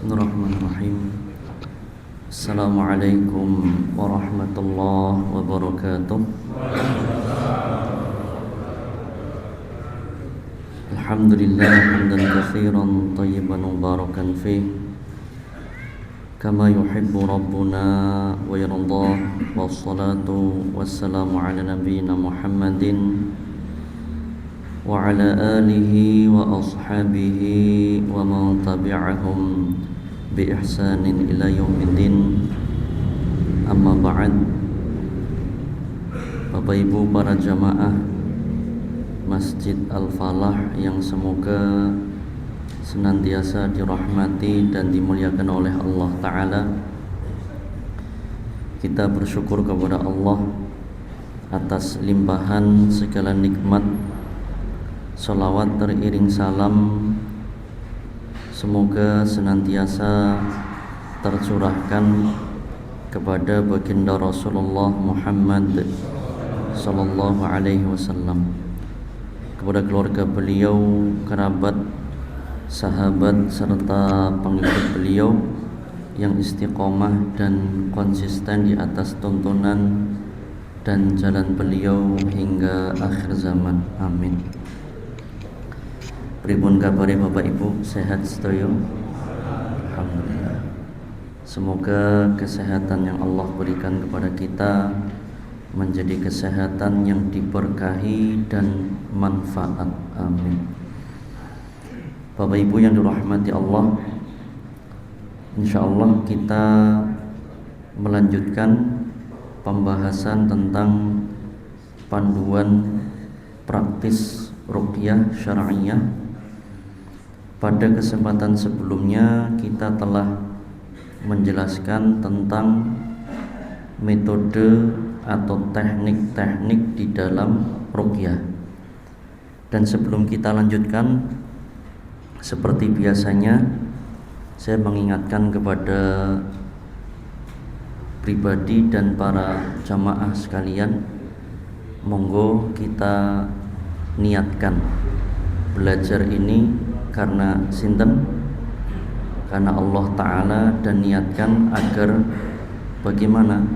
Bismillahirrahmanirrahim. Assalamualaikum warahmatullahi wabarakatuh. Alhamdulillah hamdan katsiran thayyiban mubarakan fih kama yuhibbu rabbuna wa yardah. Wassalatu wassalamu ala nabiyyina Muhammadin wa ala alihi wa ashabihi wa man tabi'ahum bi ihsanin ila yaumiddin. Amma ba'd. Bapak Ibu para jamaah Masjid Al-Falah yang semoga senantiasa dirahmati dan dimuliakan oleh Allah Ta'ala, kita bersyukur kepada Allah atas limpahan segala nikmat. Salawat teriring salam semoga senantiasa tercurahkan kepada baginda Rasulullah Muhammad sallallahu alaihi wasallam, kepada keluarga beliau, kerabat, sahabat serta pengikut beliau yang istiqomah dan konsisten di atas tuntunan dan jalan beliau hingga akhir zaman. Amin. Pripun kabare Bapak Ibu, sehat sedaya? Alhamdulillah. Semoga kesehatan yang Allah berikan kepada kita menjadi kesehatan yang diberkahi dan manfaat. Amin. Bapak Ibu yang dirahmati Allah, insyaallah kita melanjutkan pembahasan tentang panduan praktis ruqyah syar'iyyah. Pada kesempatan sebelumnya kita telah menjelaskan tentang metode atau teknik-teknik di dalam ruqyah. Dan sebelum kita lanjutkan, seperti biasanya saya mengingatkan kepada pribadi dan para jamaah sekalian, monggo kita niatkan belajar ini karena sinten, karena Allah Ta'ala, dan niatkan agar bagaimana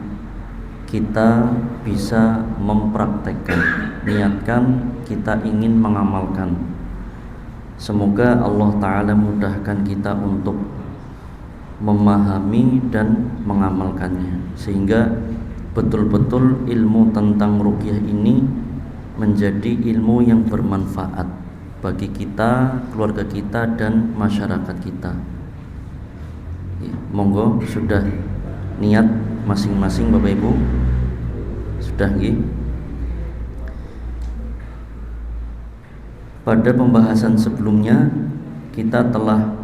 kita bisa mempraktekkan, niatkan kita ingin mengamalkan. Semoga Allah Ta'ala mudahkan kita untuk memahami dan mengamalkannya, sehingga betul-betul ilmu tentang ruqyah ini menjadi ilmu yang bermanfaat bagi kita, keluarga kita, dan masyarakat kita. Monggo sudah niat masing-masing Bapak Ibu? Sudah nggih? Pada pembahasan sebelumnya kita telah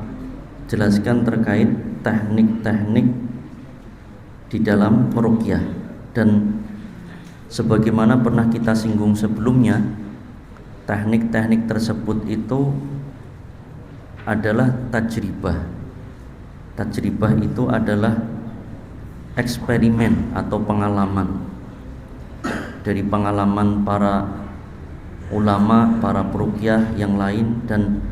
jelaskan terkait teknik-teknik di dalam ruqyah, dan sebagaimana pernah kita singgung sebelumnya, teknik-teknik tersebut itu adalah tajribah. Tajribah itu adalah eksperimen atau pengalaman dari pengalaman para ulama, para peruqyah yang lain, dan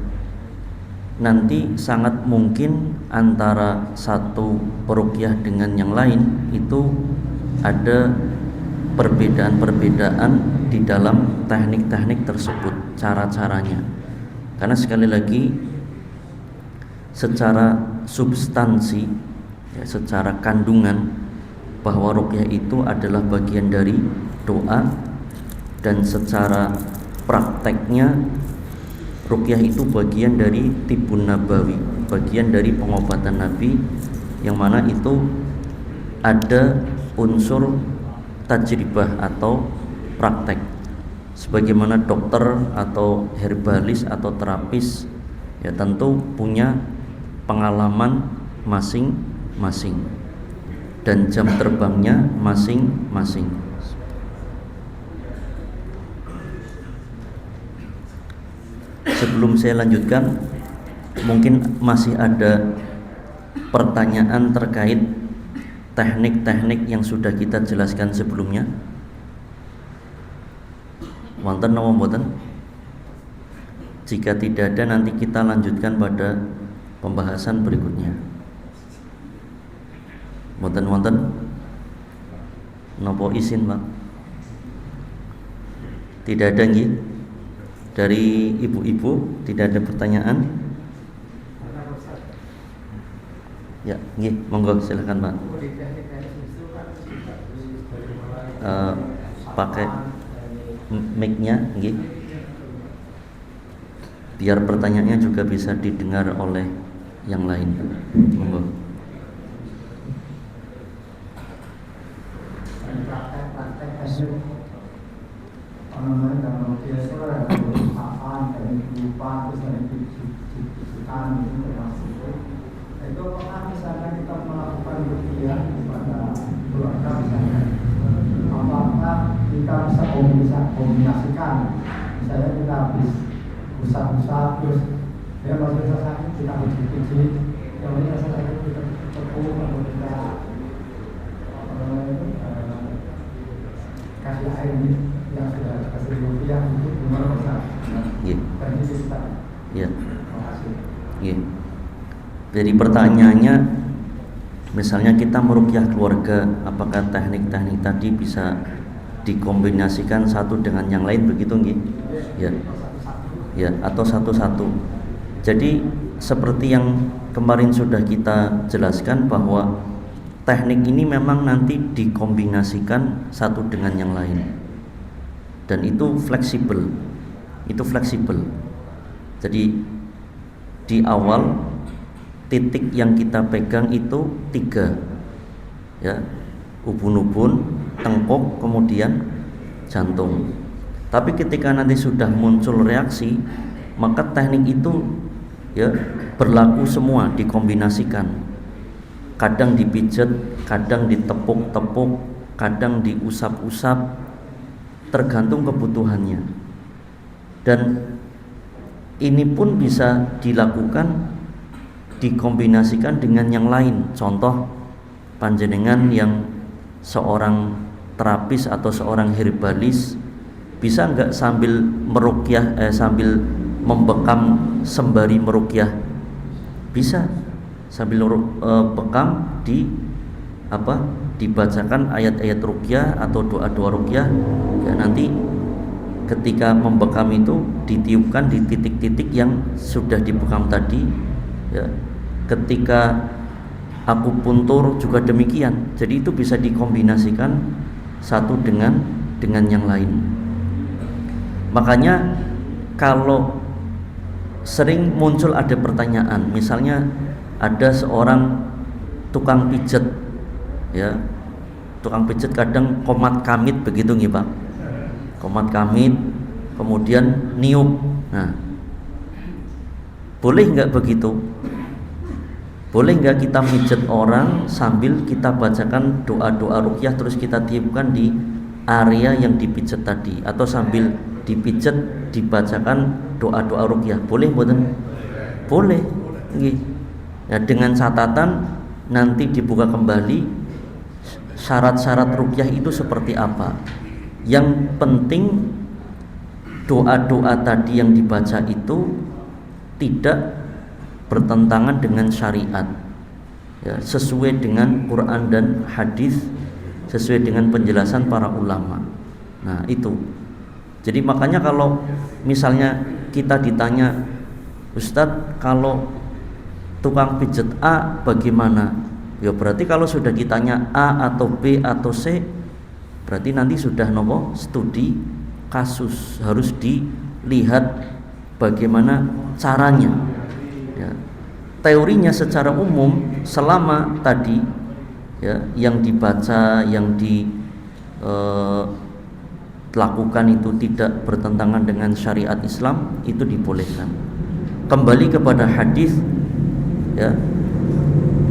nanti sangat mungkin antara satu peruqyah dengan yang lain itu ada perbedaan-perbedaan di dalam teknik-teknik tersebut, cara-caranya. Karena sekali lagi secara substansi, secara kandungan, bahwa ruqyah itu adalah bagian dari doa, dan secara prakteknya ruqyah itu bagian dari tibun nabawi, bagian dari pengobatan Nabi, yang mana itu ada unsur tajribah atau praktek. Sebagaimana dokter atau herbalis atau terapis ya tentu punya pengalaman masing-masing dan jam terbangnya masing-masing. Sebelum saya lanjutkan, mungkin masih ada pertanyaan terkait teknik-teknik yang sudah kita jelaskan sebelumnya. Wonten napa mboten? Jika tidak ada, nanti kita lanjutkan pada pembahasan berikutnya. Wonten nopo izin Pak? Tidak ada nggih? Dari ibu-ibu tidak ada pertanyaan? Ya, nggih, monggo silakan Pak. Pakai mic-nya nggih. Biar pertanyaannya juga bisa didengar oleh yang lain. Monggo. Itu pernah misalnya kita melakukan ruqyah kepada keluarga misalnya, apakah kita bisa kombinasikan, misalnya kita habis usap-usap terus dia masih rasa sakit kita uji-uji, yang ini rasa sakit kita tepung atau kita kasih air ini yang sudah kasih ruqyah itu gimana bisa? Dan ini kita. Ya. Iya. Jadi pertanyaannya, misalnya kita meruqyah keluarga, apakah teknik-teknik tadi bisa dikombinasikan satu dengan yang lain begitu nggih? Ya. Ya, atau satu-satu. Jadi seperti yang kemarin sudah kita jelaskan bahwa teknik ini memang nanti dikombinasikan satu dengan yang lain. Dan itu fleksibel. Itu fleksibel. Jadi di awal titik yang kita pegang itu 3, ya, ubun-ubun, tengkuk, kemudian jantung. Tapi ketika nanti sudah muncul reaksi, maka teknik itu ya berlaku semua, dikombinasikan. Kadang dipijat, kadang ditepuk-tepuk, kadang diusap-usap, tergantung kebutuhannya. Dan ini pun bisa dilakukan dikombinasikan dengan yang lain. Contoh, panjenengan yang seorang terapis atau seorang herbalis bisa enggak sambil meruqyah sambil membekam sembari meruqyah? Bisa. Sambil bekam dibacakan ayat-ayat ruqyah atau doa-doa ruqyah, ya nanti ketika membekam itu ditiupkan di titik-titik yang sudah dibekam tadi, ya. Ketika akupuntur juga demikian. Jadi itu bisa dikombinasikan satu dengan yang lain. Makanya kalau sering muncul ada pertanyaan, misalnya ada seorang tukang pijat, ya, tukang pijat kadang komat kamit begitu nih Pak, komat kamit, kemudian niup. Nah, boleh nggak begitu? Boleh nggak kita mijet orang sambil kita bacakan doa-doa ruqyah terus kita tiupkan di area yang dipijat tadi, atau sambil dipijat dibacakan doa-doa ruqyah? Boleh mboten? Boleh. Nggih. Ya, dengan catatan nanti dibuka kembali syarat-syarat ruqyah itu seperti apa. Yang penting doa-doa tadi yang dibaca itu tidak bertentangan dengan syariat, ya, sesuai dengan Quran dan hadis, sesuai dengan penjelasan para ulama. Nah itu. Jadi makanya kalau misalnya kita ditanya, Ustadz kalau tukang pijet A bagaimana? Ya berarti kalau sudah ditanya A atau B atau C, berarti nanti sudah studi kasus, harus dilihat bagaimana caranya. Ya. Teorinya secara umum selama tadi, ya, yang dibaca, yang dilakukan itu tidak bertentangan dengan syariat Islam, itu dibolehkan. Kembali kepada hadis, ya,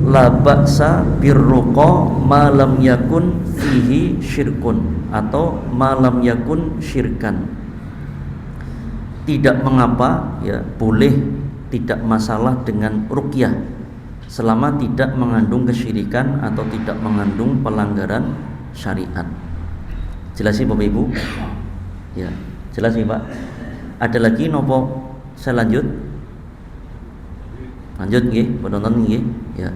la ba'sa birruqa ma lam yakun fihi syirkun, atau ma lam yakun syirkan. Tidak mengapa, ya, boleh, tidak masalah dengan ruqyah selama tidak mengandung kesyirikan atau tidak mengandung pelanggaran syariat. Jelas sih Bapak Ibu? Ya, jelas sih Pak. Ada lagi nopo? Saya lanjut nggih, penonton nggih. Ya.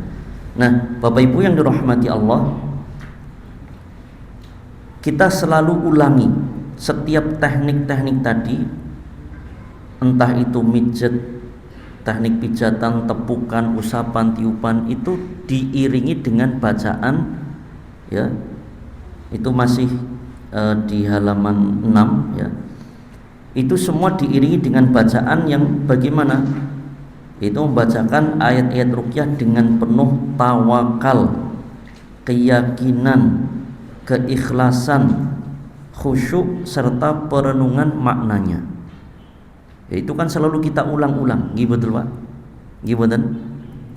Nah, Bapak Ibu yang dirahmati Allah, kita selalu ulangi setiap teknik-teknik tadi, entah itu mijet, teknik pijatan, tepukan, usapan, tiupan, itu diiringi dengan bacaan, ya. Itu masih di halaman 6, ya. Itu semua diiringi dengan bacaan yang bagaimana? Itu membacakan ayat-ayat ruqyah dengan penuh tawakal, keyakinan, keikhlasan, khusyuk serta perenungan maknanya. Ya, itu kan selalu kita ulang-ulang, gitu Pak. Gitu.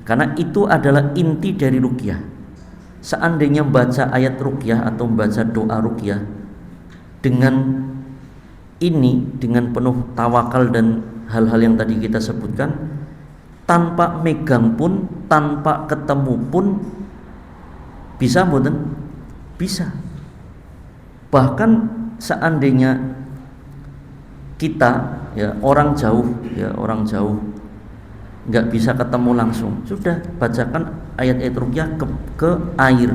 Karena itu adalah inti dari ruqyah. Seandainya baca ayat ruqyah atau membaca doa ruqyah dengan ini, dengan penuh tawakal dan hal-hal yang tadi kita sebutkan, tanpa megang pun, tanpa ketemu pun bisa mboten? Bisa. Bahkan seandainya kita, ya, orang jauh nggak bisa ketemu langsung, sudah bacakan ayat-ayat ruqyah ke air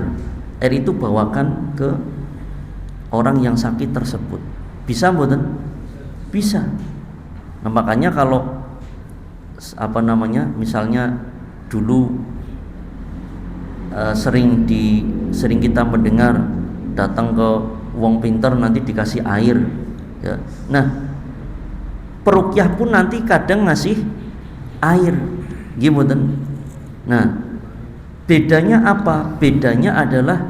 itu bawakan ke orang yang sakit tersebut. Bisa mboten? Bisa. Nah, makanya kalau misalnya dulu sering kita mendengar datang ke wong pinter nanti dikasih air, ya. Nah, peruqyah pun nanti kadang ngasih air, gimana? Nah, bedanya apa? Bedanya adalah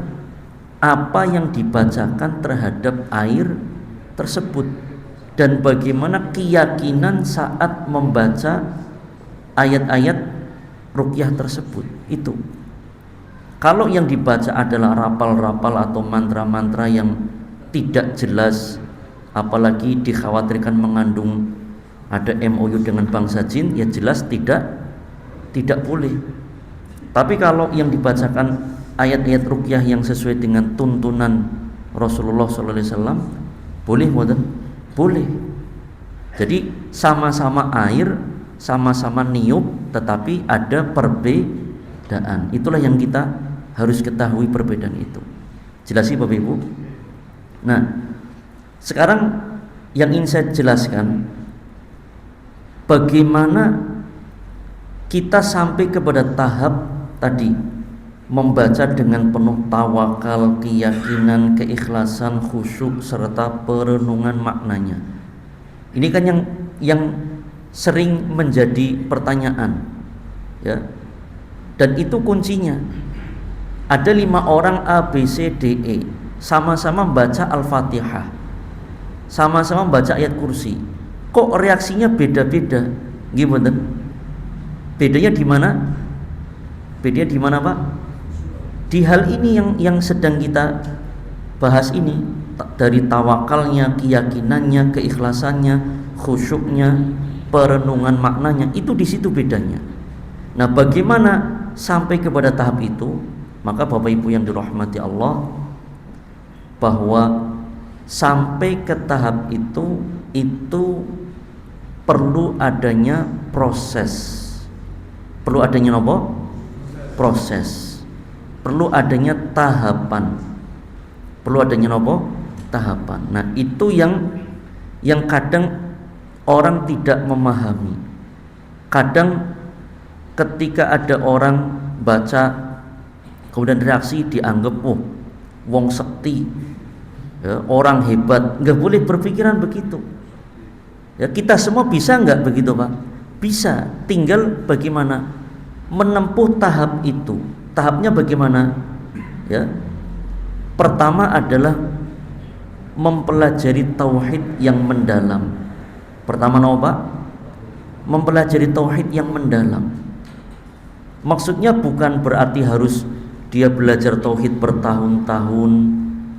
apa yang dibacakan terhadap air tersebut dan bagaimana keyakinan saat membaca ayat-ayat ruqyah tersebut. Itu kalau yang dibaca adalah rapal-rapal atau mantra-mantra yang tidak jelas, apalagi dikhawatirkan mengandung ada MOU dengan bangsa jin, ya jelas tidak boleh. Tapi kalau yang dibacakan ayat-ayat ruqyah yang sesuai dengan tuntunan Rasulullah SAW, boleh mboten? Boleh. Jadi sama-sama air, sama-sama niup, tetapi ada perbedaan. Itulah yang kita harus ketahui, perbedaan itu. Jelas sih Bapak Ibu? Nah, sekarang yang ingin saya jelaskan, bagaimana kita sampai kepada tahap tadi membaca dengan penuh tawakal, keyakinan, keikhlasan, khusyuk serta perenungan maknanya. Ini kan yang sering menjadi pertanyaan, ya. Dan itu kuncinya. Ada 5 orang A, B, C, D, E sama-sama membaca Al-Fatihah, sama-sama membaca ayat kursi. Kok reaksinya beda-beda? Gimana? Bedanya di mana? Bedanya di mana, Pak? Di hal ini yang sedang kita bahas ini, dari tawakalnya, keyakinannya, keikhlasannya, khusyuknya, perenungan maknanya, itu di situ bedanya. Nah, bagaimana sampai kepada tahap itu? Maka Bapak Ibu yang dirahmati Allah, bahwa sampai ke tahap itu perlu adanya proses. Perlu adanya apa? Proses. Perlu adanya tahapan. Perlu adanya apa? Tahapan. Nah, itu yang kadang orang tidak memahami. Kadang ketika ada orang baca kemudian reaksi dianggap wong sekti, ya, orang hebat. Nggak boleh berpikiran begitu. Ya, kita semua bisa nggak begitu, Pak? Bisa. Tinggal bagaimana menempuh tahap itu. Tahapnya bagaimana? Ya. Pertama adalah mempelajari tauhid yang mendalam. Pertama Pak? Mempelajari tauhid yang mendalam. Maksudnya bukan berarti harus dia belajar tauhid bertahun-tahun,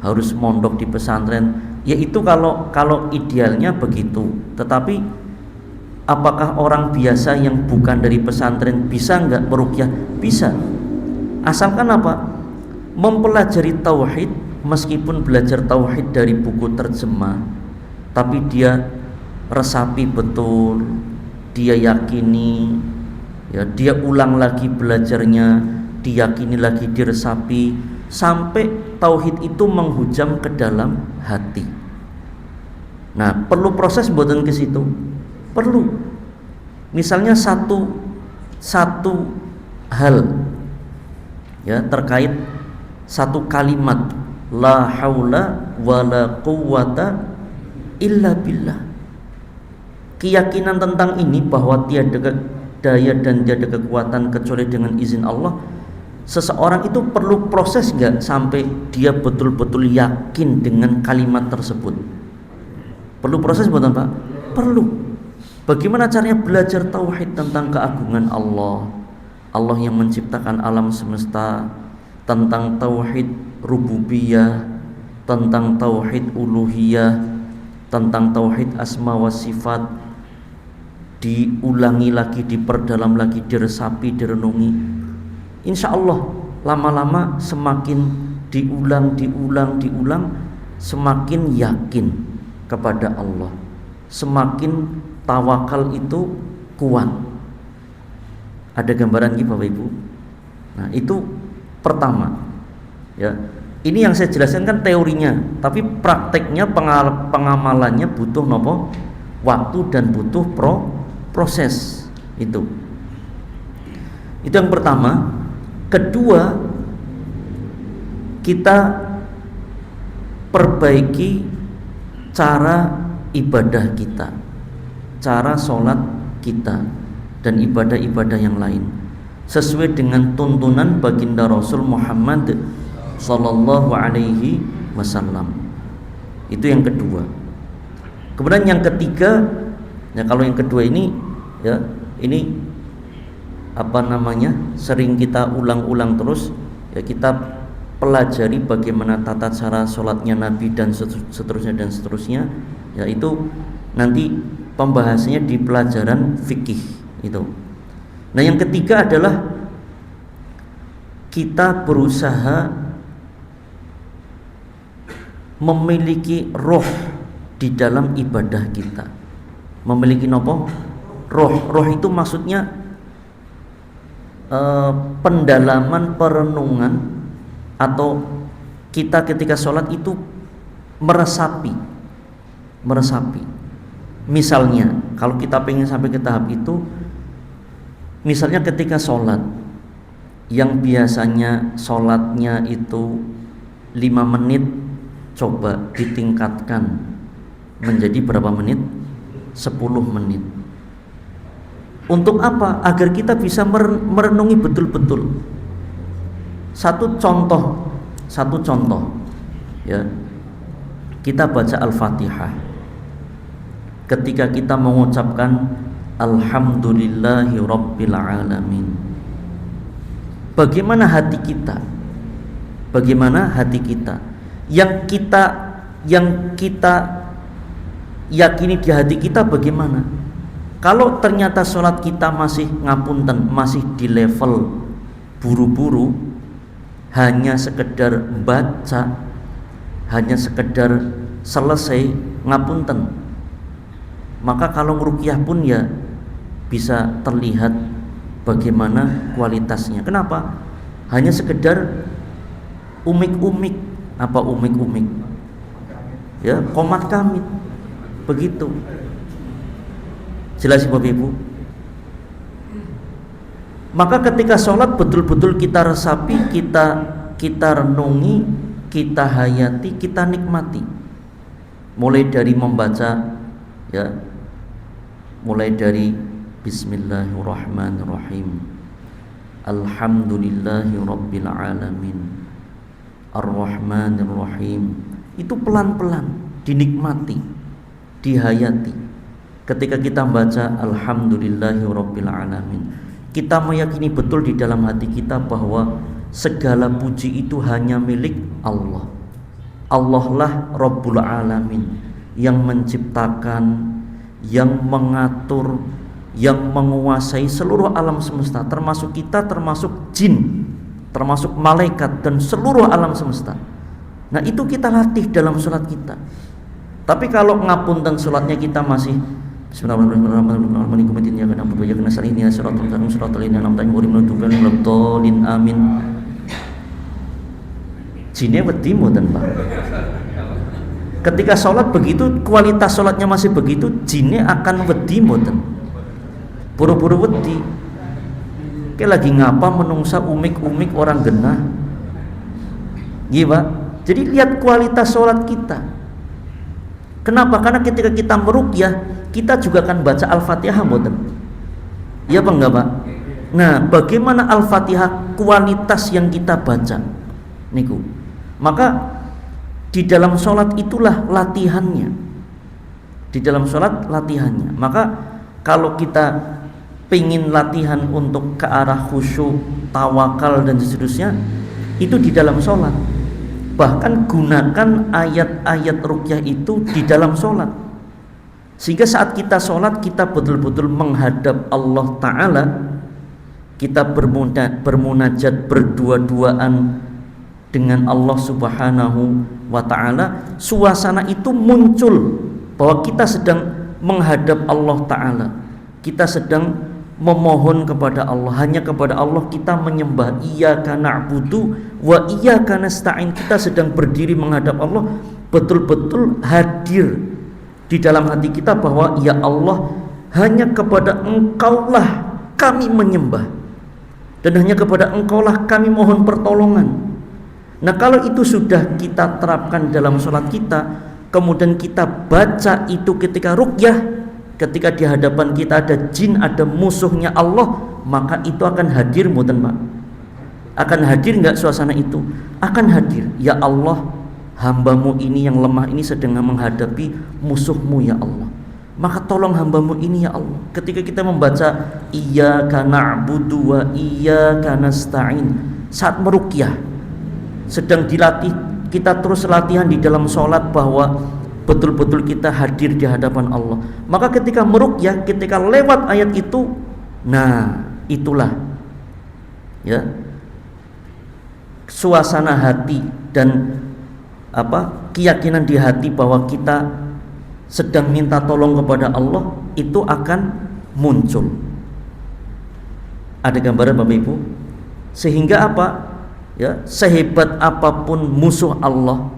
harus mondok di pesantren. Ya itu kalau idealnya begitu. Tetapi apakah orang biasa yang bukan dari pesantren bisa nggak meruqyah? Bisa. Asalkan apa? Mempelajari tauhid, meskipun belajar tauhid dari buku terjemah, tapi dia resapi betul, dia yakini, ya, dia ulang lagi belajarnya, diyakini lagi, diresapi, sampai tauhid itu menghujam ke dalam hati. Nah, perlu proses mboten ke situ? Perlu. Misalnya satu hal ya terkait satu kalimat la haula wala quwwata illa billah. Keyakinan tentang ini bahwa tiada daya dan tiada kekuatan kecuali dengan izin Allah. Seseorang itu perlu proses enggak sampai dia betul-betul yakin dengan kalimat tersebut? Perlu proses bukan Pak? Perlu. Bagaimana caranya belajar tauhid tentang keagungan Allah? Allah yang menciptakan alam semesta, tentang tauhid rububiyah, tentang tauhid uluhiyah, tentang tauhid asma wa sifat, diulangi lagi, diperdalam lagi, diresapi, direnungi. Insya Allah lama-lama semakin diulang, semakin yakin kepada Allah, semakin tawakal itu kuat. Ada gambaran gitu Bapak Ibu. Nah itu pertama ya. Ini yang saya jelaskan kan teorinya, tapi prakteknya, pengamalannya butuh nopo? Waktu dan butuh proses. Itu yang pertama. Kedua, kita perbaiki cara ibadah kita, cara sholat kita, dan ibadah-ibadah yang lain sesuai dengan tuntunan baginda Rasul Muhammad Sallallahu Alaihi Wasallam. Itu yang kedua. Kemudian yang ketiga, ya kalau yang kedua ini ya ini sering kita ulang-ulang terus ya, kita pelajari bagaimana tata cara sholatnya Nabi dan seterusnya, yaitu nanti pembahasannya di pelajaran fikih itu. Nah yang ketiga adalah kita berusaha memiliki roh di dalam ibadah kita. Memiliki nopo? Roh itu maksudnya pendalaman, perenungan, atau kita ketika sholat itu meresapi. Misalnya kalau kita pengen sampai ke tahap itu, misalnya ketika sholat yang biasanya sholatnya itu 5 menit, coba ditingkatkan menjadi berapa menit? 10 menit. Untuk apa? Agar kita bisa merenungi betul-betul. Satu contoh ya. Kita baca Al-Fatihah. Ketika kita mengucapkan Alhamdulillahi Rabbil Alamin, bagaimana hati kita? Bagaimana hati kita? Yang kita yakini di hati kita bagaimana? Kalau ternyata sholat kita masih ngapunten, masih di level buru-buru, hanya sekedar baca, hanya sekedar selesai ngapunten, maka kalau ngeruqyah pun ya bisa terlihat bagaimana kualitasnya. Kenapa? Hanya sekedar umik-umik. Apa umik-umik? Ya, qomat kamit. Begitu. Jelas Bapak Ibu? Maka ketika sholat betul-betul kita resapi, kita renungi, kita hayati, kita nikmati. Mulai dari membaca ya, mulai dari Bismillahirrahmanirrahim, Alhamdulillahi Rabbil Alamin, Ar-Rahmanirrahim. Itu pelan-pelan dinikmati, dihayati. Ketika kita baca Alhamdulillahi Rabbil Alamin, kita meyakini betul di dalam hati kita bahwa segala puji itu hanya milik Allah. Allah lah Rabbul Alamin, yang menciptakan, yang mengatur, yang menguasai seluruh alam semesta, termasuk kita, termasuk jin, termasuk malaikat, dan seluruh alam semesta. Nah itu kita latih dalam sholat kita. Tapi kalau ngapunten sholatnya kita masih Bismillahirrahmanirrahim. Amin. Jinnya wedi mboten, Pak. Ketika sholat begitu, kualitas sholatnya masih begitu, jinnya akan wedi mboten. Buru-buru wedi. Kayak lagi ngapa menungsa umik-umik orang genah. Iya, Pak. Jadi lihat kualitas sholat kita. Kenapa? Karena ketika kita meruqyah, kita juga akan baca Al-Fatihah mboten? Iya apa enggak, Pak? Nah, bagaimana Al-Fatihah kualitas yang kita baca? Niku. Maka di dalam sholat itulah latihannya. Di dalam sholat latihannya. Maka kalau kita pengen latihan untuk ke arah khusyuk, tawakal dan seterusnya, itu di dalam sholat. Bahkan gunakan ayat-ayat ruqyah itu di dalam sholat, sehingga saat kita sholat kita betul-betul menghadap Allah Ta'ala, kita bermunajat berdua-duaan dengan Allah Subhanahu wa Ta'ala. Suasana itu muncul bahwa kita sedang menghadap Allah Ta'ala, kita sedang memohon kepada Allah, hanya kepada Allah kita menyembah. Iyyaka na'budu wa iyyaka nasta'in. Kita sedang berdiri menghadap Allah, betul-betul hadir di dalam hati kita bahwa ya Allah, hanya kepada Engkaulah kami menyembah dan hanya kepada Engkaulah kami mohon pertolongan. Nah, kalau itu sudah kita terapkan dalam sholat kita, kemudian kita baca itu ketika ruqyah, ketika di hadapan kita ada jin, ada musuhnya Allah, maka itu akan hadir mboten, Pak? Akan hadir enggak suasana itu? Akan hadir. Ya Allah, hambamu ini yang lemah ini sedang menghadapi musuhmu ya Allah. Maka tolong hambamu ini ya Allah. Ketika kita membaca iyyaka na'budu wa iyyaka nasta'in, saat meruqyah sedang dilatih, kita terus latihan di dalam sholat bahwa betul-betul kita hadir di hadapan Allah. Maka ketika meruqyah, ketika lewat ayat itu, nah itulah ya suasana hati dan keyakinan di hati bahwa kita sedang minta tolong kepada Allah itu akan muncul. Ada gambaran Bapak Ibu? Sehingga apa? Ya, sehebat apapun musuh Allah,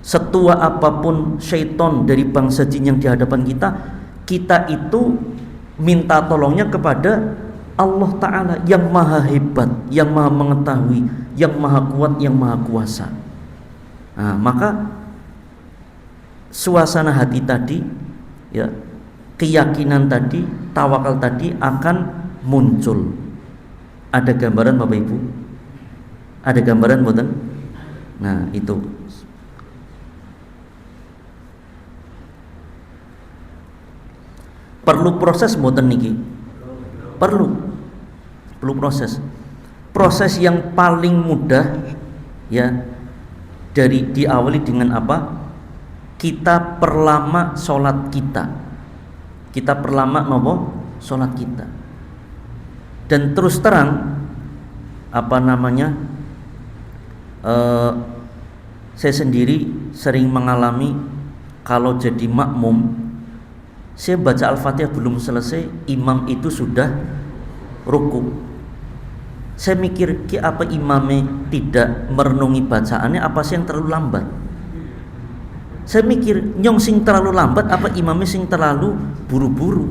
setua apapun syaitan dari bangsa jin yang di hadapan kita, kita itu minta tolongnya kepada Allah Ta'ala yang maha hebat, yang maha mengetahui, yang maha kuat, yang maha kuasa. Nah, maka suasana hati tadi, ya, keyakinan tadi, tawakal tadi akan muncul. Ada gambaran Bapak Ibu? Ada gambaran buatan? Nah, itu. Perlu proses mboten niki? Perlu proses. Proses yang paling mudah ya, dari diawali dengan apa? Kita perlama sholat kita. Kita perlama napa? Sholat kita. Dan terus terang saya sendiri sering mengalami kalau jadi makmum, saya baca Al-Fatihah belum selesai, imam itu sudah ruku. Saya mikir, apa imamnya tidak merenungi bacaannya, apa sih yang terlalu lambat? Saya mikir, nyong sing terlalu lambat, apa imamnya sing terlalu buru-buru?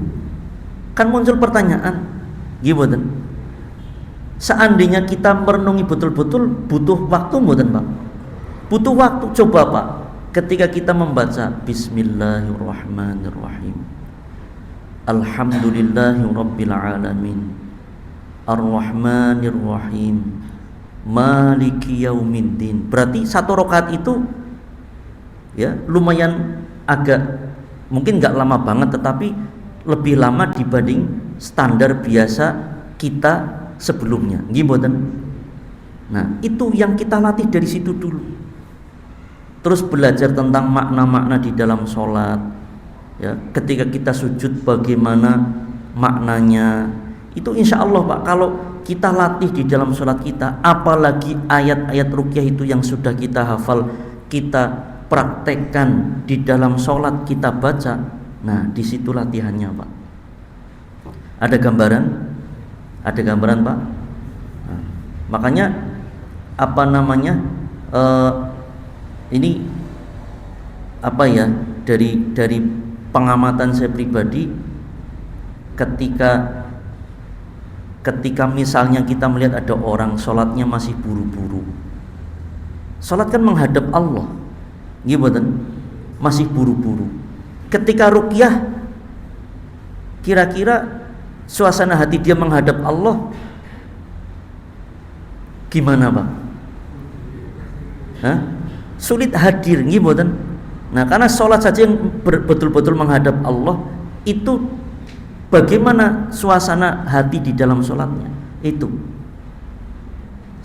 Kan muncul pertanyaan, gimana? Seandainya kita merenungi betul-betul, butuh waktu mboten, Pak? Butuh waktu. Coba, Pak, ketika kita membaca Bismillahirrahmanirrahim, Alhamdulillahirabbil alamin, Ar-Rahmanirrahim, Maliki Yaumiddin. Berarti satu rakaat itu ya lumayan agak, mungkin nggak lama banget, tetapi lebih lama dibanding standar biasa kita sebelumnya. Gimana? Nah, itu yang kita latih dari situ dulu. Terus belajar tentang makna-makna di dalam sholat. Ya, ketika kita sujud bagaimana maknanya. Itu insya Allah, Pak, kalau kita latih di dalam sholat kita, apalagi ayat-ayat ruqyah itu yang sudah kita hafal, kita praktekkan di dalam sholat kita baca, Nah, di situ latihannya, Pak. Ada gambaran? Ada gambaran, Pak? Nah, makanya apa namanya? Ini apa ya? Dari pengamatan saya pribadi, ketika misalnya kita melihat ada orang sholatnya masih buru-buru. Sholat kan menghadap Allah, gimana? Masih buru-buru. Ketika ruqyah, kira-kira suasana hati dia menghadap Allah gimana, Pak? Hah? Sulit hadir, gimana? Nah, karena sholat saja yang betul-betul menghadap Allah, itu bagaimana suasana hati di dalam sholatnya itu.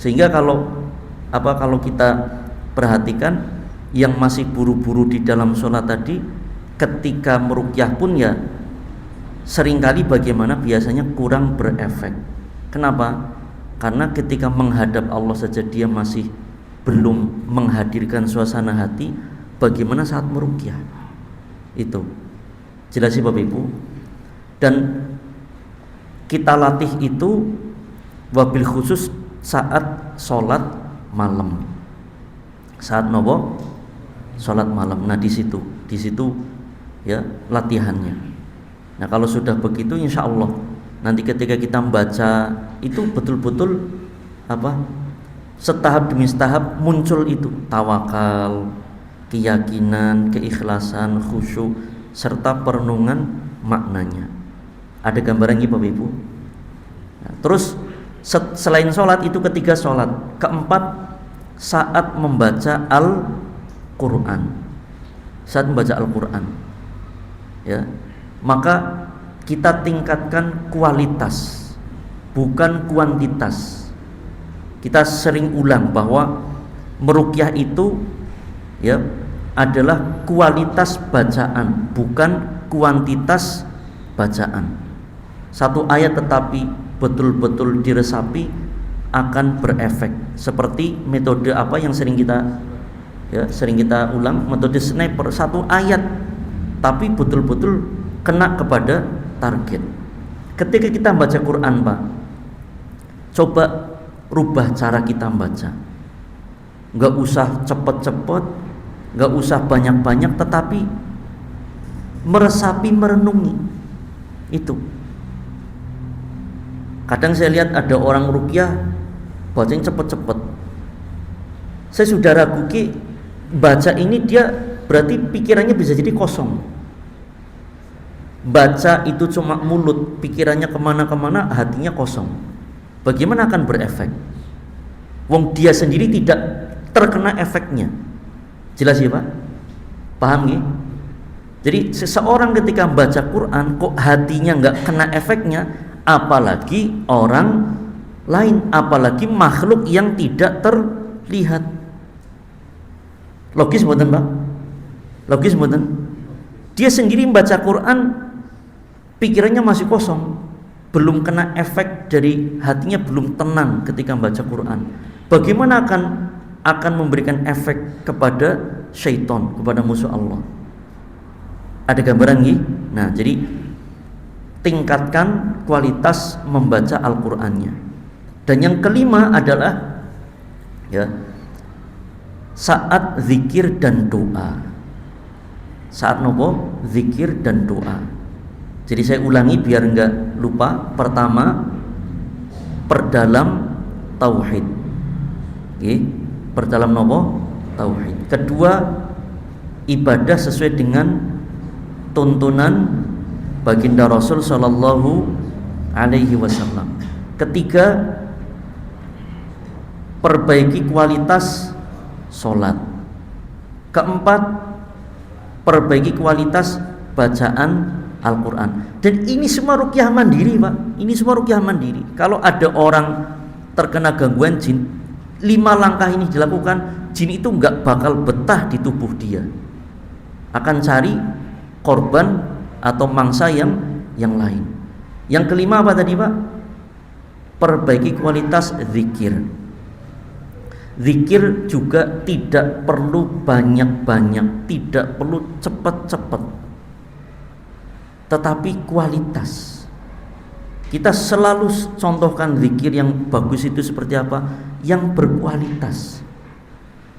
Sehingga kalau kita perhatikan yang masih buru-buru di dalam sholat tadi, ketika meruqyah pun ya seringkali bagaimana biasanya kurang berefek. Kenapa? Karena ketika menghadap Allah saja dia masih belum menghadirkan suasana hati, bagaimana saat meruqyah? Itu jelas sih Bapak Ibu. Dan kita latih itu wabil khusus saat sholat malam. Saat nopo? Sholat malam. Nah, di situ ya latihannya. Nah, kalau sudah begitu, insya Allah nanti ketika kita membaca itu betul-betul setahap demi setahap muncul itu tawakal, keyakinan, keikhlasan, khusyuk, serta perenungan maknanya. Ada gambaran ini Bapak Ibu. Nah, terus selain sholat itu ketiga sholat, keempat saat membaca Al-Quran. Saat membaca Al-Quran, ya, maka kita tingkatkan kualitas, bukan kuantitas. Kita sering ulang bahwa meruqyah itu ya adalah kualitas bacaan, bukan kuantitas bacaan. Satu ayat tetapi betul-betul diresapi akan berefek. Seperti metode apa yang sering kita ulang, metode sniper. Satu ayat tapi betul-betul kena kepada target. Ketika kita baca Quran, Pak, coba rubah cara kita baca. Nggak usah cepet-cepet, nggak usah banyak-banyak, tetapi meresapi, merenungi. Itu kadang saya lihat ada orang ruqyah bacanya cepet-cepet. Saya sudah ragu baca ini dia berarti pikirannya bisa jadi kosong. Baca itu cuma mulut, pikirannya kemana-kemana, hatinya kosong. Bagaimana akan berefek? Wong dia sendiri tidak terkena efeknya. Jelas ya Pak? Paham ya? Jadi seseorang ketika baca Quran kok hatinya nggak kena efeknya, apalagi orang lain, apalagi makhluk yang tidak terlihat. Logis mboten Pak? Logis mboten? Dia sendiri membaca Quran, pikirannya masih kosong, belum kena efek dari hatinya, belum tenang ketika membaca Quran. Bagaimana akan memberikan efek kepada syaitan, kepada musuh Allah? Ada gambaran nggih? Nah, jadi tingkatkan kualitas membaca Al-Qur'annya. Dan yang kelima adalah ya saat zikir dan doa. Saat nopo? Zikir dan doa. Jadi saya ulangi biar enggak lupa. Pertama, perdalam tauhid. Oke, perdalam nopo? Tauhid. Kedua, ibadah sesuai dengan tuntunan baginda Rasul sallallahu alaihi wasallam. Ketiga, perbaiki kualitas sholat. Keempat, perbaiki kualitas bacaan Al-Quran. Dan ini semua ruqyah mandiri Pak. Ini semua ruqyah mandiri. Kalau ada orang terkena gangguan jin, 5 langkah ini dilakukan, jin itu nggak bakal betah di tubuh dia, akan cari korban atau mangsa yang lain. Yang kelima apa tadi Pak? Perbaiki kualitas zikir. Zikir juga tidak perlu banyak-banyak, tidak perlu cepat-cepat. tetapi kualitas. Kita selalu contohkan zikir yang bagus itu seperti apa? Yang berkualitas.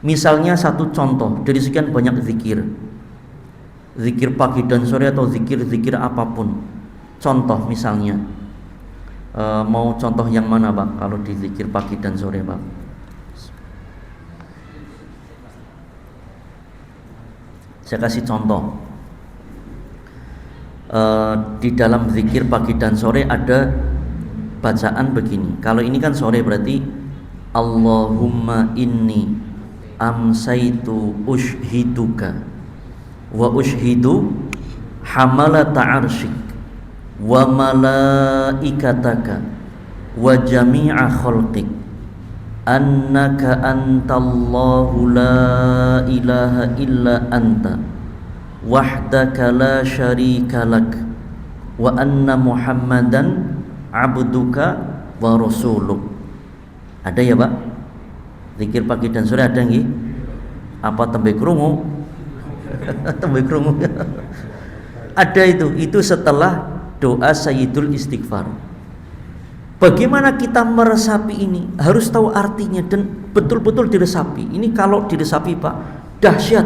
Misalnya satu contoh dari sekian banyak zikir, zikir pagi dan sore atau zikir-zikir apapun. Contoh misalnya, mau contoh yang mana Pak? Kalau di zikir pagi dan sore Pak? Saya kasih contoh. Di dalam zikir pagi dan sore ada bacaan begini. Kalau ini kan sore berarti Allahumma inni amsaitu ushhiduka wa ushhidu hamalata arsyik wa malaikataka wa jami'a khalqik annaka antallahu la ilaha illa anta wahdaka la syarika lak wa anna muhammadan abduka wa rasuluk. Ada ya Pak? Zikir pagi dan sore ada nggih? Apa tembe krungu? Tembe krungu. Ada itu setelah doa Sayyidul Istighfar. Bagaimana kita meresapi ini? Harus tahu artinya dan betul-betul diresapi. Ini kalau diresapi Pak, dahsyat.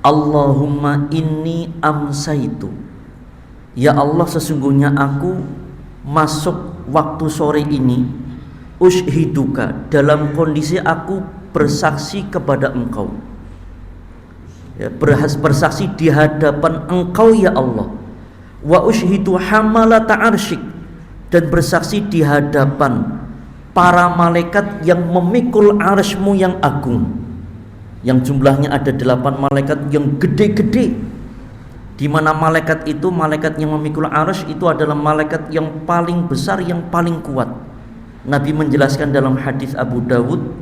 Allahumma inni amsaitu. Ya Allah, sesungguhnya aku masuk waktu sore ini ushhiduka, dalam kondisi aku bersaksi kepada Engkau. Ya, bersaksi di hadapan Engkau ya Allah. Wa ushhidu hamalata arsyik, dan bersaksi di hadapan para malaikat yang memikul arsy-Mu yang agung, yang jumlahnya ada 8 malaikat yang gede-gede, di mana malaikat itu, malaikat yang memikul arsy itu adalah malaikat yang paling besar, yang paling kuat. Nabi menjelaskan dalam hadis Abu Dawud,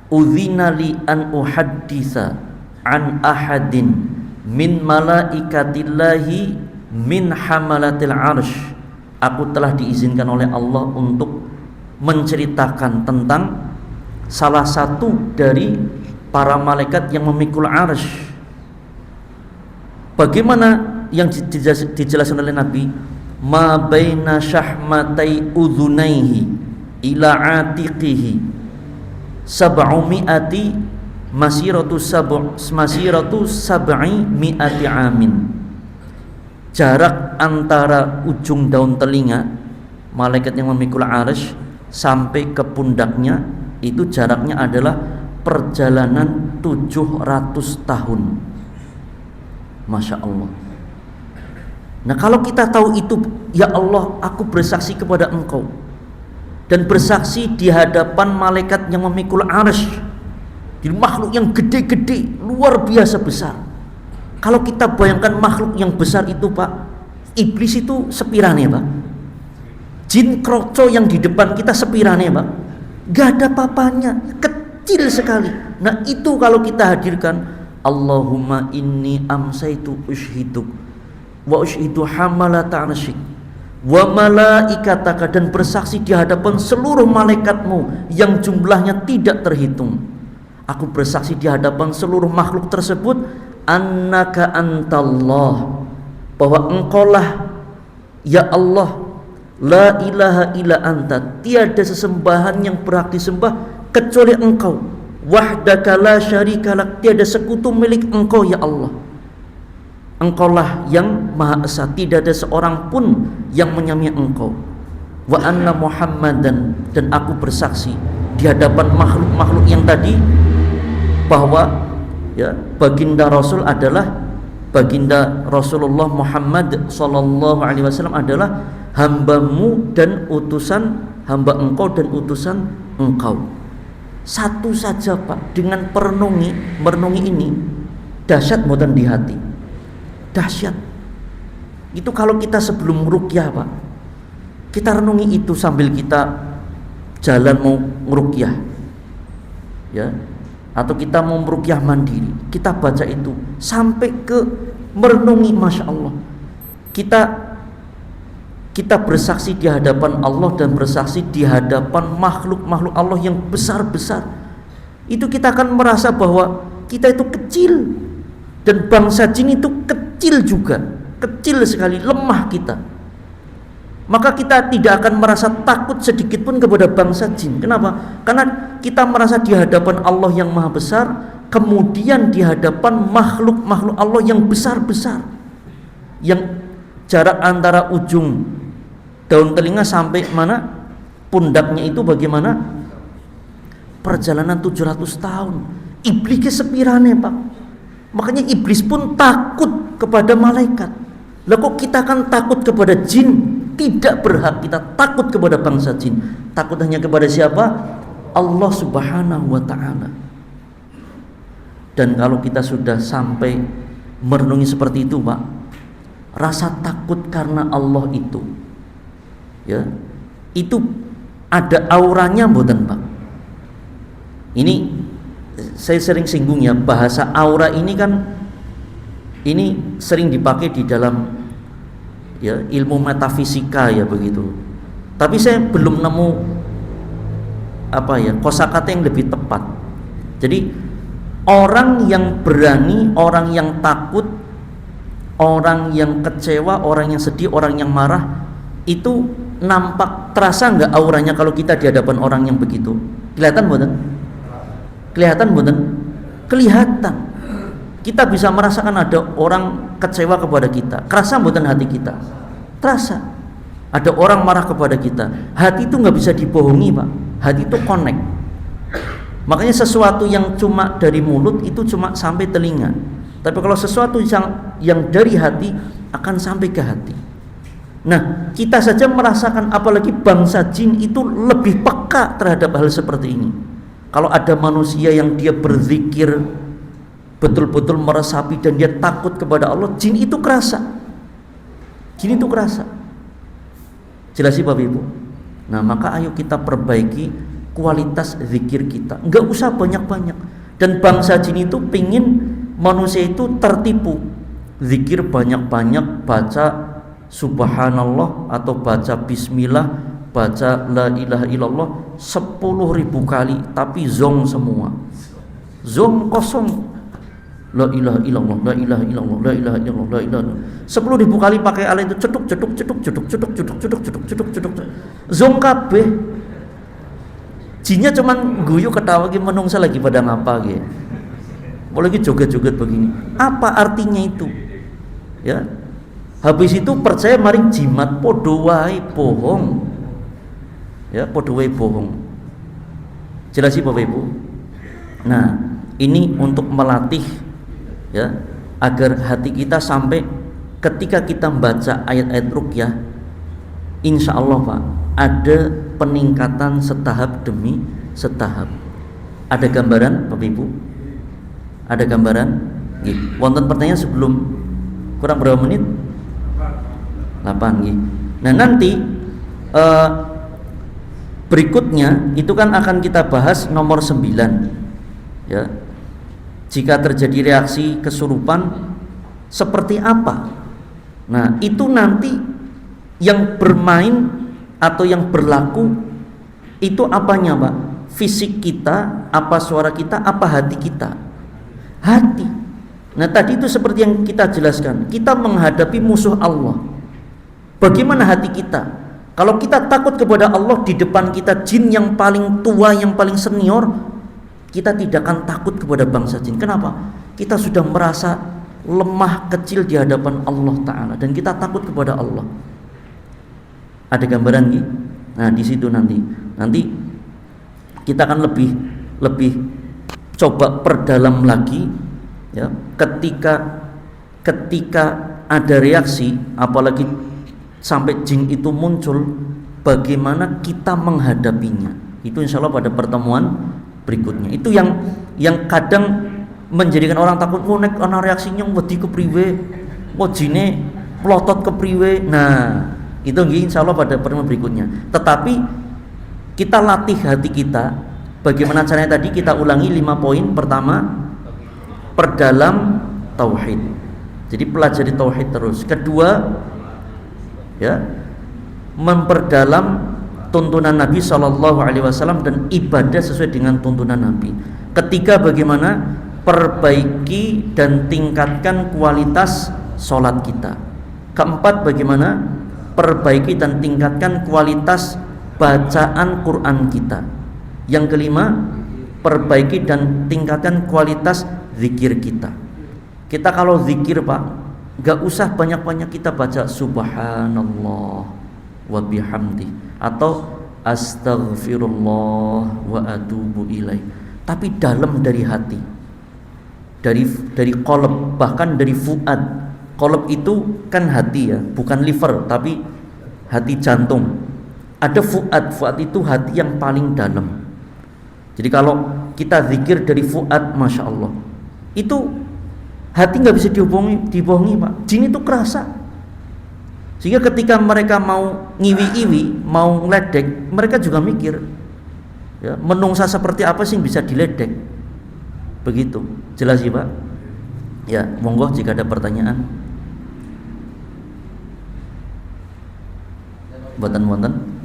udzina li an uhadditsa an ahadin min malaikatillahi min hamalatil arsy. Aku telah diizinkan oleh Allah untuk menceritakan tentang salah satu dari para malaikat yang memikul arsy. Bagaimana yang dijelaskan oleh Nabi? Ma baina syahmatai udhunaihi ila atiqihi sab'umi'ati masiratu sab'i mi'ati amin. Jarak antara ujung daun telinga malaikat yang memikul arsy sampai ke pundaknya itu jaraknya adalah perjalanan 700 tahun. Masya Allah. Nah, kalau kita tahu itu, ya Allah, aku bersaksi kepada Engkau, dan bersaksi di hadapan malaikat yang memikul arsy, di makhluk yang gede-gede, luar biasa besar. Kalau kita bayangkan makhluk yang besar itu Pak, iblis itu sepirane Pak, jin kroco yang di depan kita sepirane Pak, gak ada papanya, kecil sekali. Nah itu kalau kita hadirkan, Allahumma inni amsaitu ushhiduk wa ushhidu hamalata arsyik wa malaikataka, dan bersaksi di hadapan seluruh malaikatmu yang jumlahnya tidak terhitung. Aku bersaksi di hadapan seluruh makhluk tersebut, annaka antallah, bahwa Engkaulah ya Allah, la ilaha illa anta, tiada sesembahan yang berhak disembah kecuali Engkau, wahdaka la syarika lak, tiada sekutu milik Engkau ya Allah. Engkaulah yang Maha Esa, tidak ada seorang pun yang menyamai Engkau. Wa anna Muhammadan, dan aku bersaksi di hadapan makhluk-makhluk yang tadi bahwa ya, baginda Rasul adalah baginda Rasulullah Muhammad sallallahu alaihi wasallam adalah hambamu dan utusan hamba Engkau dan utusan Engkau. Satu saja Pak, dengan merenungi ini dahsyat mboten di hati. Dahsyat. Itu kalau kita sebelum ruqyah Pak, kita renungi itu sambil kita jalan mau ngeruqyah, ya, atau kita mau meruqyah mandiri, kita baca itu sampai ke merenungi, masya Allah, kita bersaksi di hadapan Allah dan bersaksi di hadapan makhluk-makhluk Allah yang besar-besar. Itu kita akan merasa bahwa kita itu kecil dan bangsa jin itu kecil kecil juga, kecil sekali, lemah kita, maka kita tidak akan merasa takut sedikit pun kepada bangsa jin. Kenapa? Karena kita merasa di hadapan Allah yang maha besar, kemudian di hadapan makhluk-makhluk Allah yang besar-besar, yang jarak antara ujung daun telinga sampai mana pundaknya itu bagaimana? Perjalanan 700 tahun. Iblisnya sepirane, Pak. Makanya iblis pun takut kepada malaikat. Lah kok kita kan takut kepada jin? Tidak berhak kita takut kepada bangsa jin. Takut hanya kepada siapa? Allah Subhanahu wa ta'ala. Dan kalau kita sudah sampai merenungi seperti itu, Pak, rasa takut karena Allah itu, ya, itu ada auranya mboten, Pak? Ini saya sering singgung ya, bahasa aura ini kan ini sering dipakai di dalam ya ilmu metafisika ya begitu. Tapi saya belum nemu apa ya kosakata yang lebih tepat. Jadi orang yang berani, orang yang takut, orang yang kecewa, orang yang sedih, orang yang marah, itu nampak terasa nggak auranya kalau kita di hadapan orang yang begitu? Kelihatan bukan? Kelihatan bukan? Kelihatan. Kita bisa merasakan ada orang kecewa kepada kita. Kerasa bukan hati kita? Terasa. Ada orang marah kepada kita. Hati itu nggak bisa dibohongi, Pak. Hati itu connect. Makanya sesuatu yang cuma dari mulut itu cuma sampai telinga. Tapi kalau sesuatu yang dari hati akan sampai ke hati. Nah, kita saja merasakan, apalagi bangsa jin itu lebih peka terhadap hal seperti ini. Kalau ada manusia yang dia berzikir betul-betul meresapi dan dia takut kepada Allah, jin itu kerasa. Jin itu kerasa. Jelas sih Bapak Ibu. Nah, maka ayo kita perbaiki kualitas zikir kita. Enggak usah banyak-banyak. Dan bangsa jin itu pingin manusia itu tertipu. Zikir banyak-banyak, baca subhanallah atau baca bismillah, baca la ilaha illallah 10.000 kali, tapi zong semua. Zong kosong. La ilaha illallah, la ilaha illallah, la ilaha illallah, la ilaha illallah. 10.000 kali pakai ala itu cetuk cetuk cetuk cetuk cetuk cetuk cetuk cetuk cetuk cetuk. Zong kabeh. Jinnya cuman guyu ketawa ki menungsa lagi pada ngapa ki. Mau lagi joget-joget begini. Apa artinya itu? Ya. Habis itu percaya maring jimat, podo wae bohong. Ya, podo wae bohong. Jelas sih Bapak Ibu. Nah, ini untuk melatih ya agar hati kita sampai ketika kita membaca ayat-ayat ruqyah, insya Allah Pak, ada peningkatan setahap demi setahap. Ada gambaran Bapak Ibu? Ada gambaran? Nggih. Wonten pertanyaan sebelum kurang berapa menit? 8 nggih. Nah, nanti berikutnya itu kan akan kita bahas nomor 9 ya. Jika terjadi reaksi kesurupan seperti apa? Nah, itu nanti yang bermain atau yang berlaku itu apanya, Pak? Fisik kita, apa suara kita, apa hati kita? Hati. Nah, tadi itu seperti yang kita jelaskan, kita menghadapi musuh Allah. Bagaimana hati kita? Kalau kita takut kepada Allah, di depan kita jin yang paling tua, yang paling senior, kita tidak akan takut kepada bangsa jin. Kenapa? Kita sudah merasa lemah kecil di hadapan Allah Ta'ala dan kita takut kepada Allah. Ada gambaran nih? Nah, di situ nanti kita akan lebih coba perdalam lagi ya, ketika ada reaksi, apalagi sampai jin itu muncul, bagaimana kita menghadapinya. Itu insya Allah pada pertemuan berikutnya. Itu yang kadang menjadikan orang takut, nek ana reaksinya wedi kepriwe, jine melotot kepriwe. Nah, itu insya Allah pada pertemuan berikutnya. Tetapi kita latih hati kita. Bagaimana caranya tadi kita ulangi 5 poin. Pertama, perdalam tauhid. Jadi pelajari tauhid terus. Kedua, ya, memperdalam tuntunan Nabi SAW dan ibadah sesuai dengan tuntunan Nabi. Ketiga, bagaimana perbaiki dan tingkatkan kualitas sholat kita. Keempat, bagaimana perbaiki dan tingkatkan kualitas bacaan Quran kita. Yang kelima, perbaiki dan tingkatkan kualitas zikir kita. Kita kalau zikir Pak, gak usah banyak-banyak kita baca subhanallah wa bihamdi atau astaghfirullah wa atubu ilaih, tapi dalam dari hati, dari qalb, bahkan dari fuad. Qalb itu kan hati ya, bukan liver, tapi hati jantung. Ada fuad, fuad itu hati yang paling dalam. Jadi kalau kita zikir dari fuad, masya Allah, itu hati nggak bisa dibohongi Pak. Jin itu kerasa, sehingga ketika mereka mau ngiwi-iwi, mau ngeledek, mereka juga mikir, ya, menungsa seperti apa sih yang bisa diledek. Begitu, jelas sih Pak. Ya, monggo jika ada pertanyaan. Boten,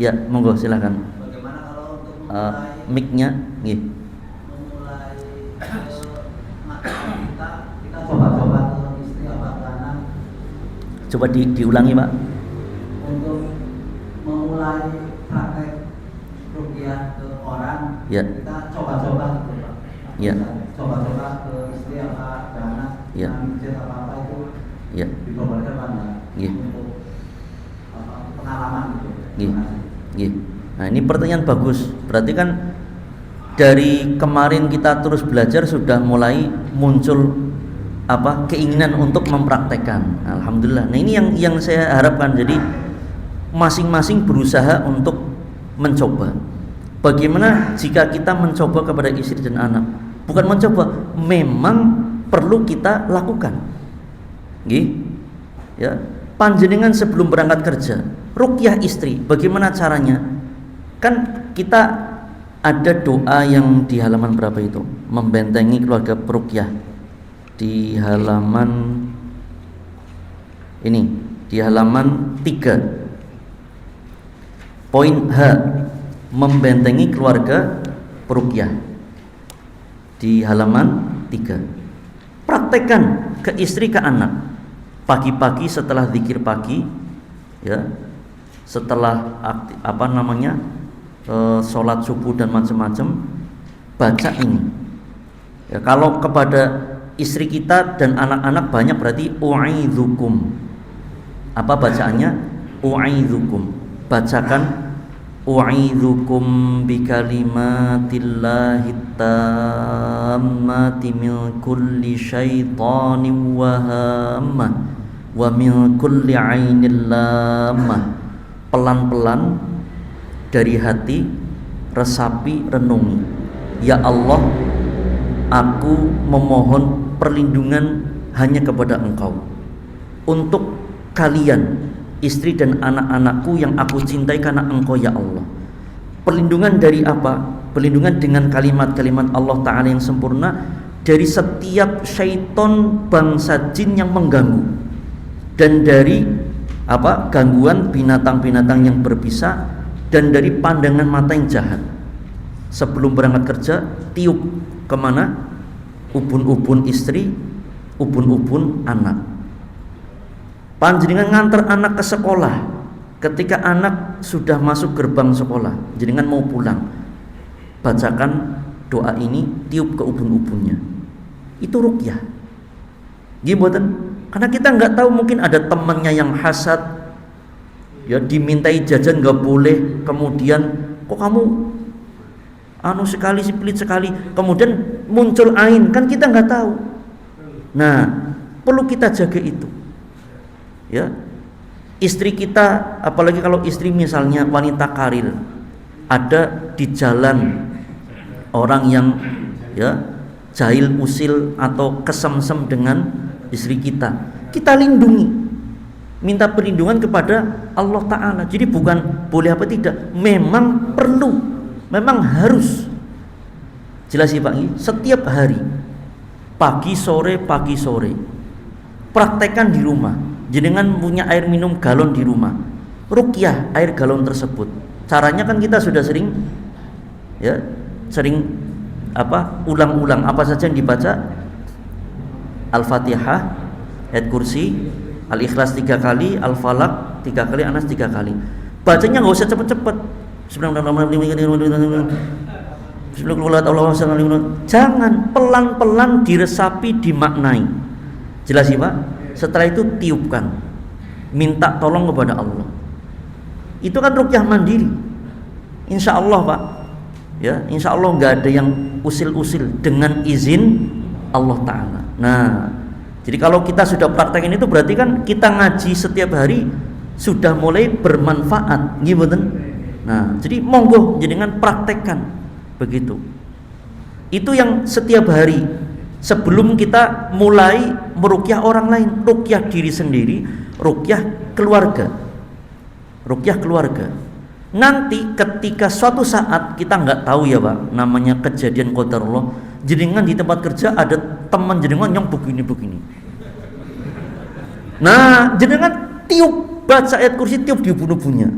ya monggo silakan. Bagaimana kalau untuk memulai Mic-nya, nggih. memulai kita coba-coba ke istri apa ke anak Coba diulangi Pak. untuk memulai praktek ruqyah ke orang, Ya. kita coba-coba gitu Pak. Ya. Coba-coba ke istri apa ke anak, Ya. masjid apa itu Ya. diperbolehkan Pak enggak? Ya. Untuk pengalaman gitu. Nggih. Nggih. Nah, ini pertanyaan bagus. Berarti kan dari kemarin kita terus belajar sudah mulai muncul keinginan untuk mempraktekkan. Alhamdulillah. Nah, ini yang saya harapkan. Jadi masing-masing berusaha untuk mencoba. Bagaimana jika kita mencoba kepada istri dan anak? Bukan mencoba, memang perlu kita lakukan. Nggih. Ya. Panjenengan sebelum berangkat kerja, ruqyah istri, bagaimana caranya? Kan kita ada doa yang di halaman berapa itu? Membentengi keluarga peruqyah. Di halaman ini, di halaman 3. Poin H, membentengi keluarga peruqyah. Di halaman 3. Praktekkan ke istri, ke anak. Pagi-pagi setelah zikir pagi, ya, setelah sholat subuh dan macam-macam, baca ini. Ya, kalau kepada istri kita dan anak-anak banyak berarti u'idzukum. Apa bacaannya? U'idzukum. Bacakan u'idzukum bikalimatillahi tammati min kulli syaitanin wahamah wa min kulli ainil lamah. Pelan-pelan dari hati, resapi, renungi. Ya Allah, aku memohon perlindungan hanya kepada Engkau untuk kalian, istri dan anak-anakku yang aku cintai karena Engkau ya Allah. Perlindungan dari apa? Perlindungan dengan kalimat-kalimat Allah Ta'ala yang sempurna dari setiap syaiton bangsa jin yang mengganggu, dan dari gangguan binatang-binatang yang berbisa, dan dari pandangan mata yang jahat. Sebelum berangkat kerja, tiup kemana? Ubun-ubun istri, ubun-ubun anak. Panjenengan ngantar anak ke sekolah. Ketika anak sudah masuk gerbang sekolah, jenengan mau pulang, bacakan doa ini, tiup ke ubun-ubunnya. Itu ruqyah. Gimana? Karena kita nggak tahu, mungkin ada temannya yang hasad, ya, dimintai jajan nggak boleh, kemudian kok kamu sekali sih, pelit sekali, kemudian muncul ain, kan kita nggak tahu. Nah, perlu kita jaga itu, ya. Istri kita, apalagi kalau istri misalnya wanita karir, ada di jalan orang yang, ya, jahil usil atau kesemsem dengan istri kita lindungi, minta perlindungan kepada Allah Ta'ala. Jadi bukan boleh apa tidak, memang perlu, memang harus. Jelas ya Pak, setiap hari pagi sore praktekkan di rumah. Jenengan punya air minum galon di rumah, ruqyah air galon tersebut. Caranya kan kita sudah sering ulang-ulang. Apa saja yang dibaca? Al-Fatihah, Ayat kursi, Al-Ikhlas 3 kali, Al-Falaq 3 kali, Anas 3 kali. Bacanya nggak usah cepet-cepet. Jangan, pelan-pelan diresapi, dimaknai. Jelas sih Pak? Setelah itu tiupkan, minta tolong kepada Allah. Itu kan ruqyah mandiri. Insya Allah Pak, ya, insya Allah nggak ada yang usil-usil, dengan izin Allah Ta'ala. Nah, jadi kalau kita sudah praktekin itu berarti kan kita ngaji setiap hari sudah mulai bermanfaat, gitu. Nah, jadi monggo jenengan praktekkan begitu. Itu yang setiap hari sebelum kita mulai meruqyah orang lain, ruqyah diri sendiri, ruqyah keluarga. Ruqyah keluarga. Nanti ketika suatu saat kita nggak tahu ya Pak, namanya kejadian qadarullah, jenengan di tempat kerja ada teman jenengan yang begini-begini. Nah, jenengan tiup, baca ayat kursi, tiup dibunuh-bunuhnya.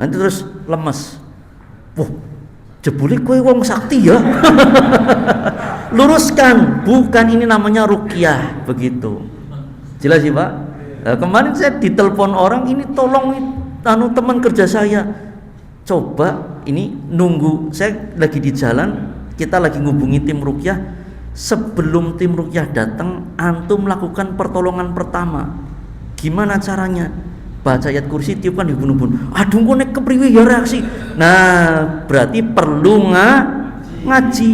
Nanti terus lemes. Wah, jebule kowe wong sakti ya. Luruskan, bukan ini namanya ruqyah, begitu. Jelas sih Pak? Nah, kemarin saya ditelepon orang, ini tolong teman kerja saya. Coba ini nunggu, saya lagi di jalan, kita lagi ngubungi tim ruqyah. Sebelum tim ruqyah datang, antum melakukan pertolongan pertama. Gimana caranya? Baca ayat kursi, tiupkan dibunuh-bunuh. Aduh kok nek kepriwe ya reaksi. Nah, berarti perlu ngaji.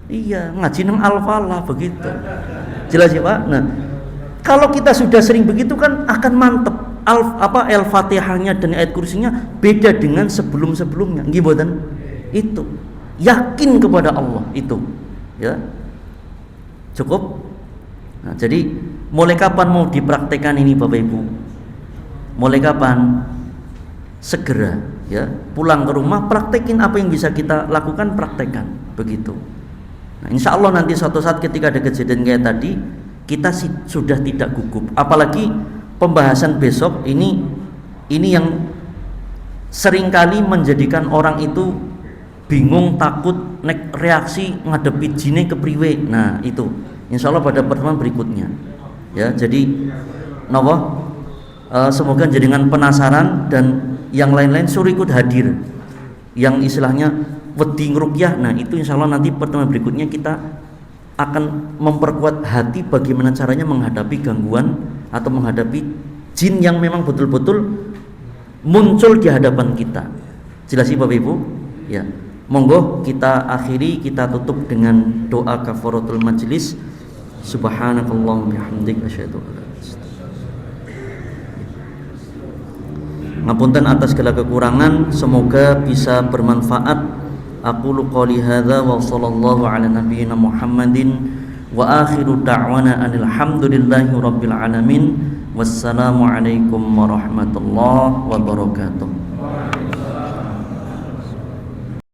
Iya, ngaji nang Al-Falah begitu. Jelas ya Pak? Nah, kalau kita sudah sering begitu kan akan mantep. Al-Fatihahnya dan ayat kursinya beda dengan sebelum-sebelumnya. Nggih mboten? Itu. Yakin kepada Allah itu. Ya. Cukup? Nah, jadi mulai kapan mau dipraktekkan ini Bapak Ibu? Mulai kapan? Segera ya. Pulang ke rumah praktekin apa yang bisa kita lakukan, praktekkan. Begitu. Nah, insya Allah nanti suatu saat ketika ada kejadian kayak tadi, kita sudah tidak gugup. Apalagi pembahasan besok ini yang seringkali menjadikan orang itu bingung, takut, nek reaksi ngadepi jine kepriwe. Nah itu insya Allah pada pertemuan berikutnya ya. Jadi semoga jenengan penasaran dan yang lain-lain suruh ikut hadir, yang istilahnya wedi ngruqyah. Nah itu insya Allah nanti pertemuan berikutnya kita akan memperkuat hati bagaimana caranya menghadapi gangguan atau menghadapi jin yang memang betul-betul muncul di hadapan kita. Jelas sih Bapak Ibu ya. Monggo kita akhiri, kita tutup dengan doa kafaratul majlis. Subhanakallahumma bihamdik asyhadu an la ilaha illa anta. Ngapunten atas segala kekurangan, semoga bisa bermanfaat. Aqulu qouli hadza wa sallallahu ala nabiyyina Muhammadin wa akhiru da'wana alhamdulillahi rabbil alamin. Wassalamu alaikum warahmatullahi wabarakatuh.